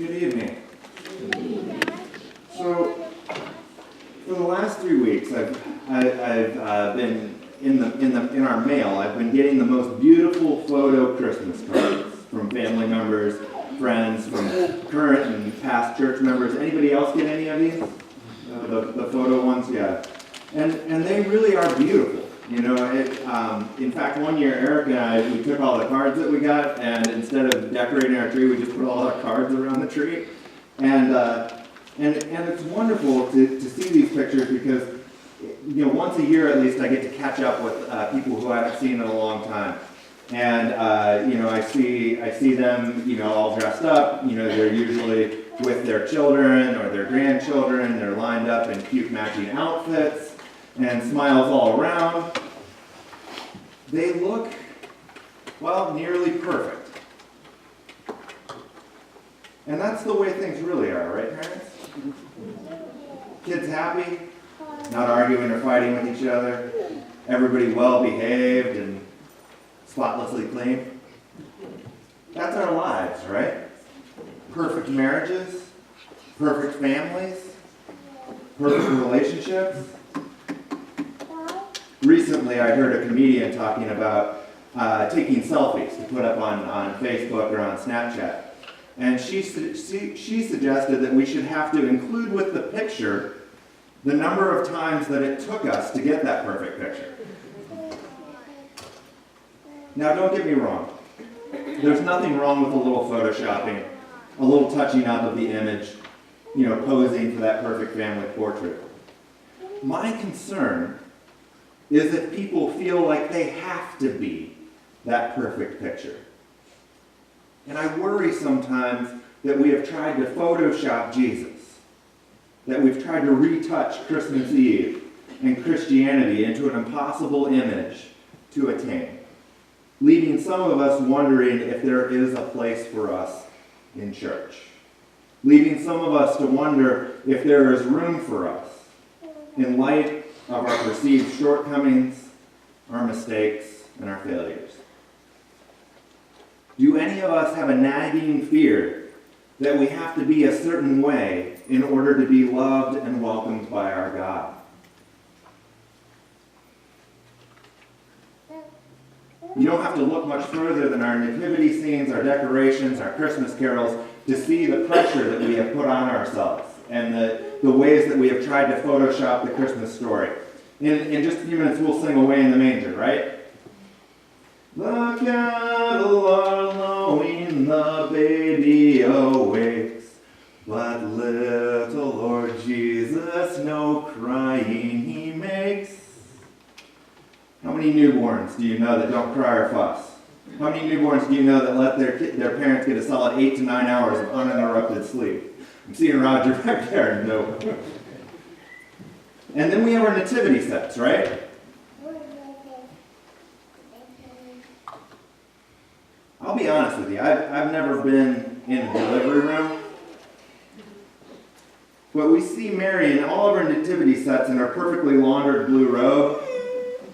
Good evening. So, for the last 3 weeks, I've been in our mail. I've been getting the most beautiful photo Christmas cards from family members, friends, from current and past church members. Anybody else get any of these? The photo ones, yeah. And they really are beautiful. You know, in fact, one year Eric and I, we took all the cards that we got, and instead of decorating our tree, we just put all our cards around the tree. And it's wonderful to see these pictures because, you know, once a year at least I get to catch up with people who I haven't seen in a long time. And, you know, I see them, you know, all dressed up. You know, they're usually with their children or their grandchildren. They're lined up in cute matching outfits and smiles all around. They look, well, nearly perfect. And that's the way things really are, right, parents? Kids happy, not arguing or fighting with each other, everybody well behaved and spotlessly clean. That's our lives, right? Perfect marriages, perfect families, perfect relationships. Recently, I heard a comedian talking about taking selfies to put up on Facebook or on Snapchat. And she suggested that we should have to include with the picture the number of times that it took us to get that perfect picture. Now, don't get me wrong. There's nothing wrong with a little photoshopping, a little touching up of the image, you know, posing for that perfect family portrait. My concern is if people feel like they have to be that perfect picture. And I worry sometimes that we have tried to Photoshop Jesus, that we've tried to retouch Christmas Eve and Christianity into an impossible image to attain, leaving some of us wondering if there is a place for us in church, leaving some of us to wonder if there is room for us in light of our perceived shortcomings, our mistakes, and our failures. Do any of us have a nagging fear that we have to be a certain way in order to be loved and welcomed by our God? You don't have to look much further than our nativity scenes, our decorations, our Christmas carols to see the pressure that we have put on ourselves and the ways that we have tried to Photoshop the Christmas story. In just a few minutes, we'll sing Away in the Manger, right? The cattle are lowing, the baby awakes, but little Lord Jesus no crying he makes. How many newborns do you know that don't cry or fuss? How many newborns do you know that let their parents get a solid 8 to 9 hours of uninterrupted sleep? I'm seeing Roger back there. No. And then we have our nativity sets, right? I'll be honest with you, I've never been in a delivery room. But we see Mary in all of her nativity sets in her perfectly laundered blue robe,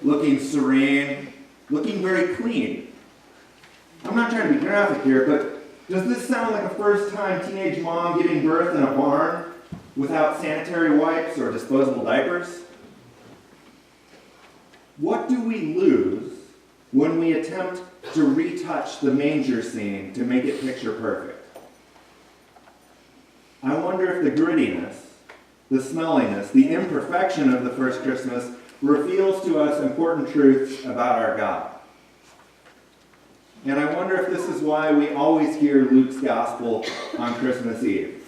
looking serene, looking very clean. I'm not trying to be graphic here, but does this sound like a first-time teenage mom giving birth in a barn without sanitary wipes or disposable diapers? What do we lose when we attempt to retouch the manger scene to make it picture perfect? I wonder if the grittiness, the smelliness, the imperfection of the first Christmas reveals to us important truths about our God. And I wonder if this is why we always hear Luke's gospel on Christmas Eve.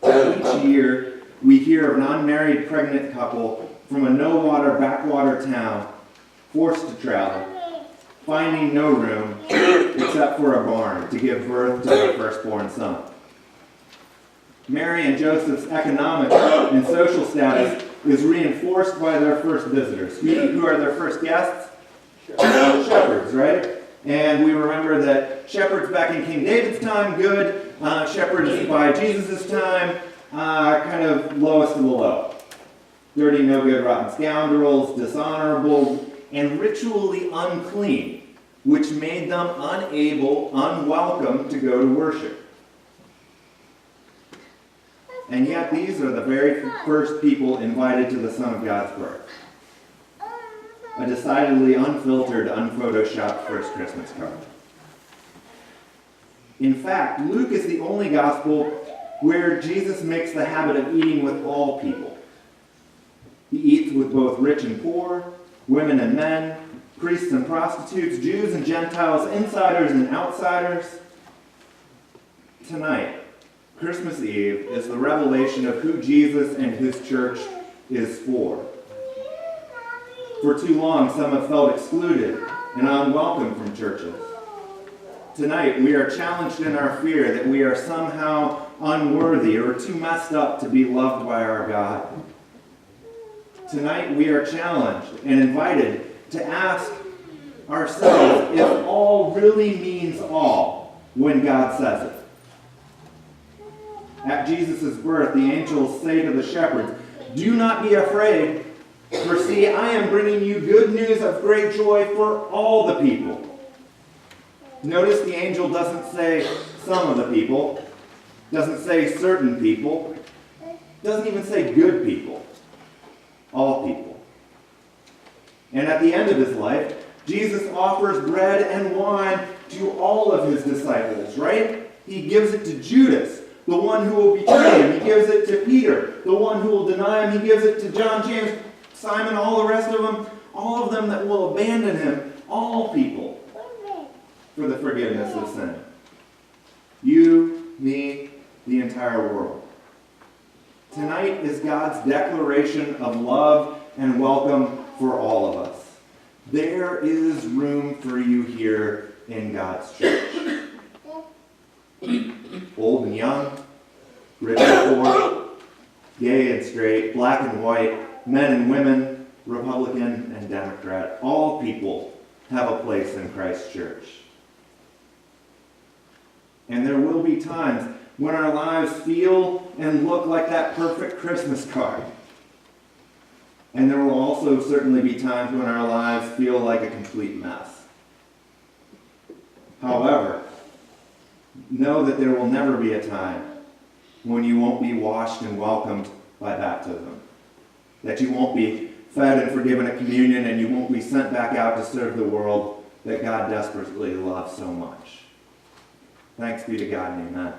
Each year, we hear of an unmarried pregnant couple from a no-water backwater town forced to travel, finding no room except for a barn to give birth to their firstborn son. Mary and Joseph's economic and social status is reinforced by their first visitors. Who are their first guests? Shepherds, right? And we remember that shepherds back in King David's time, good. Shepherds by Jesus' time, kind of lowest of the low. Dirty, no good, rotten scoundrels, dishonorable, and ritually unclean, which made them unable, unwelcome to go to worship. And yet these are the very first people invited to the Son of God's birth. A decidedly unfiltered, unphotoshopped first Christmas card. In fact, Luke is the only gospel where Jesus makes the habit of eating with all people. He eats with both rich and poor, women and men, priests and prostitutes, Jews and Gentiles, insiders and outsiders. Tonight, Christmas Eve, is the revelation of who Jesus and his church is for. For too long, some have felt excluded and unwelcome from churches. Tonight, we are challenged in our fear that we are somehow unworthy or too messed up to be loved by our God. Tonight, we are challenged and invited to ask ourselves if all really means all when God says it. At Jesus' birth, the angels say to the shepherds, "Do not be afraid, for see, I am bringing you good news of great joy for all the people." Notice the angel doesn't say some of the people, doesn't say certain people, doesn't even say good people. All people. And at the end of his life, Jesus offers bread and wine to all of his disciples, right? He gives it to Judas, the one who will betray him. He gives it to Peter, the one who will deny him. He gives it to John, James, Simon, all the rest of them, all of them that will abandon him, all people, for the forgiveness of sin. You, me, the entire world. Tonight is God's declaration of love and welcome for all of us. There is room for you here in God's church. Old and young, rich and poor, gay and straight, black and white, men and women, Republican and Democrat. All people have a place in Christ's church. And there will be times when our lives feel and look like that perfect Christmas card. And there will also certainly be times when our lives feel like a complete mess. However, know that there will never be a time when you won't be washed and welcomed by baptism. That you won't be fed and forgiven at communion, and you won't be sent back out to serve the world that God desperately loves so much. Thanks be to God, and amen.